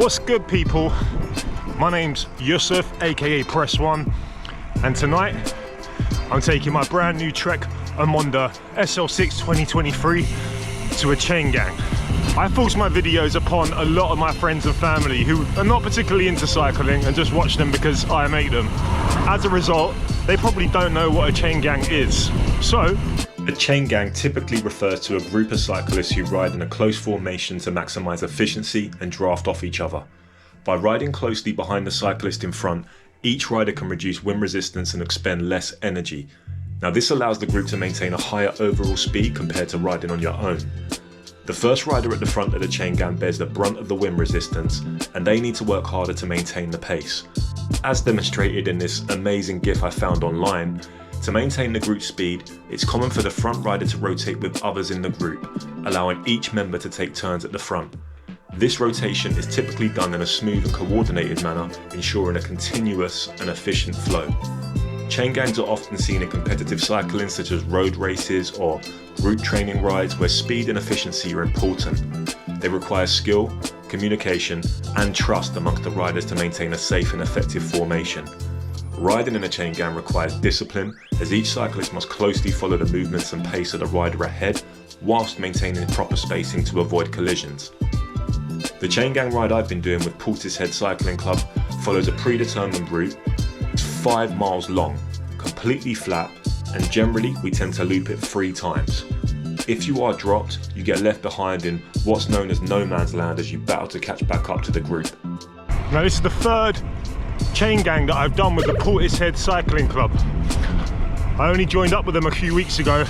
What's good, people? My name's Yusuf, aka Press One, and tonight I'm taking my brand new Trek Amonda SL6 2023 to a chain gang. I force my videos upon a lot of my friends and family who are not particularly into cycling and just watch them because I make them. As a result, they probably don't know what a chain gang is. So, a chain gang typically refers to a group of cyclists who ride in a close formation to maximise efficiency and draft off each other. By riding closely behind the cyclist in front, each rider can reduce wind resistance and expend less energy. Now this allows the group to maintain a higher overall speed compared to riding on your own. The first rider at the front of the chain gang bears the brunt of the wind resistance, and they need to work harder to maintain the pace. As demonstrated in this amazing GIF I found online, to maintain the group speed, it's common for the front rider to rotate with others in the group, allowing each member to take turns at the front. This rotation is typically done in a smooth and coordinated manner, ensuring a continuous and efficient flow. Chain gangs are often seen in competitive cycling such as road races or group training rides where speed and efficiency are important. They require skill, communication and trust amongst the riders to maintain a safe and effective formation. Riding in a chain gang requires discipline, as each cyclist must closely follow the movements and pace of the rider ahead, whilst maintaining proper spacing to avoid collisions. The chain gang ride I've been doing with Portishead Cycling Club follows a predetermined route. It's 5 miles long, completely flat, and generally we tend to loop it 3 times. If you are dropped, you get left behind in what's known as no man's land as you battle to catch back up to the group. now this is the 3rd chain gang that I've done with the Portishead Cycling Club. I only joined up with them a few weeks ago.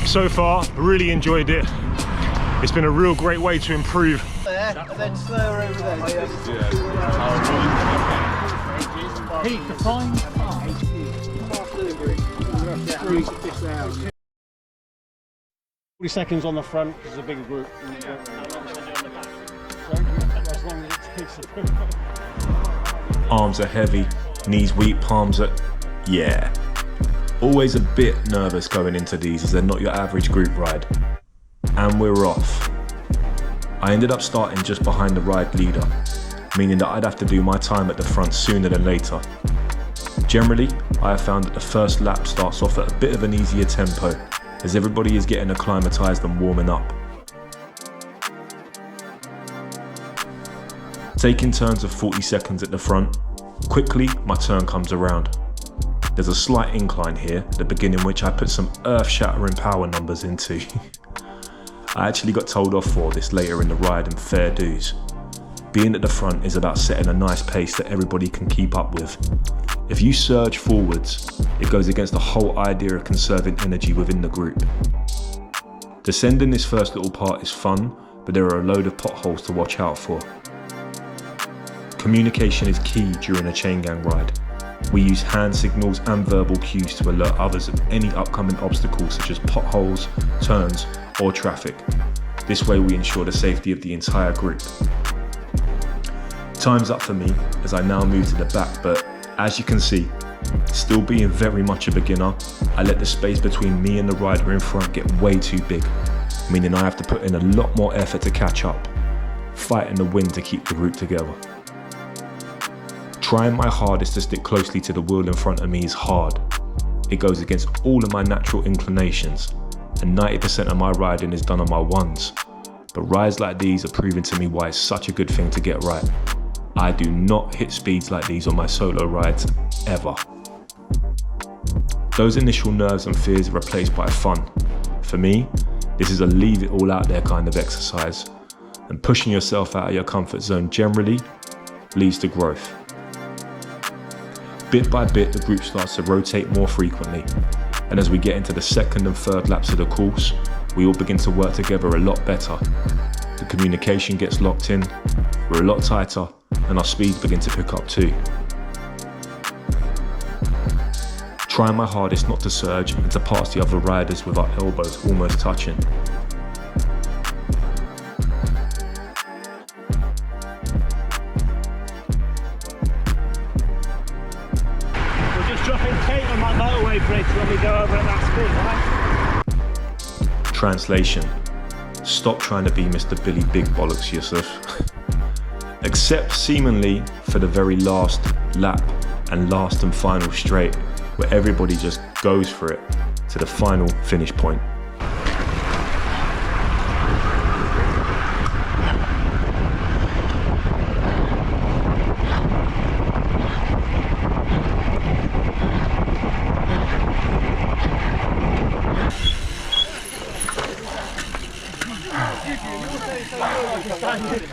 So far, really enjoyed it. It's been a real great way to improve. There, and then slower over there. Pete, define 40 seconds on the front because it's a bigger group. As long as it takes Arms are heavy, knees weak, palms are... yeah. Always a bit nervous going into these as they're not your average group ride. And we're off. I ended up starting just behind the ride leader, meaning that I'd have to do my time at the front sooner than later. Generally, I have found that the first lap starts off at a bit of an easier tempo, as everybody is getting acclimatised and warming up. Taking turns of 40 seconds at the front, quickly my turn comes around. There's a slight incline here at the beginning which I put some earth-shattering power numbers into. I actually got told off for this later in the ride and fair dues. Being at the front is about setting a nice pace that everybody can keep up with. If you surge forwards, it goes against the whole idea of conserving energy within the group. Descending this first little part is fun, but there are a load of potholes to watch out for. Communication is key during a chain gang ride. We use hand signals and verbal cues to alert others of any upcoming obstacles such as potholes, turns, or traffic. This way we ensure the safety of the entire group. Time's up for me as I now move to the back, but as you can see, still being very much a beginner, I let the space between me and the rider in front get way too big, meaning I have to put in a lot more effort to catch up, fighting the wind to keep the group together. Trying my hardest to stick closely to the wheel in front of me is hard. It goes against all of my natural inclinations, and 90% of my riding is done on my ones. But rides like these are proving to me why it's such a good thing to get right. I do not hit speeds like these on my solo rides, ever. Those initial nerves and fears are replaced by fun. For me, this is a leave it all out there kind of exercise, and pushing yourself out of your comfort zone generally leads to growth. Bit by bit, the group starts to rotate more frequently, and as we get into the 2nd and 3rd laps of the course, we all begin to work together a lot better. The communication gets locked in, we're a lot tighter, and our speeds begin to pick up too. Trying my hardest not to surge and to pass the other riders with our elbows almost touching. dropping Kate on that motorway bridge when we go over at that speed, right? Translation: stop trying to be Mr. Billy Big Bollocks, Yusuf. except seemingly for the very last lap and last and final straight, where everybody just goes for it to the final finish point.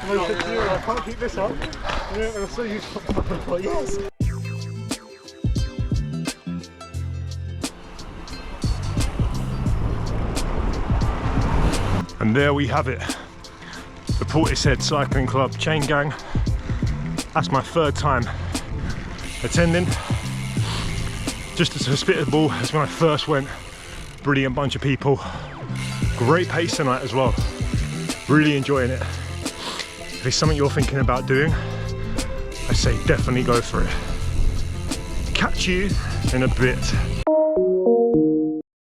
I can't keep this up. I saw you. Yes. And there we have it, the Portishead Cycling Club chain gang. That's my third time attending. Just as hospitable as when I first went. Brilliant bunch of people. Great pace tonight as well. Really enjoying it. If it's something you're thinking about doing, I say definitely go for it. Catch you in a bit.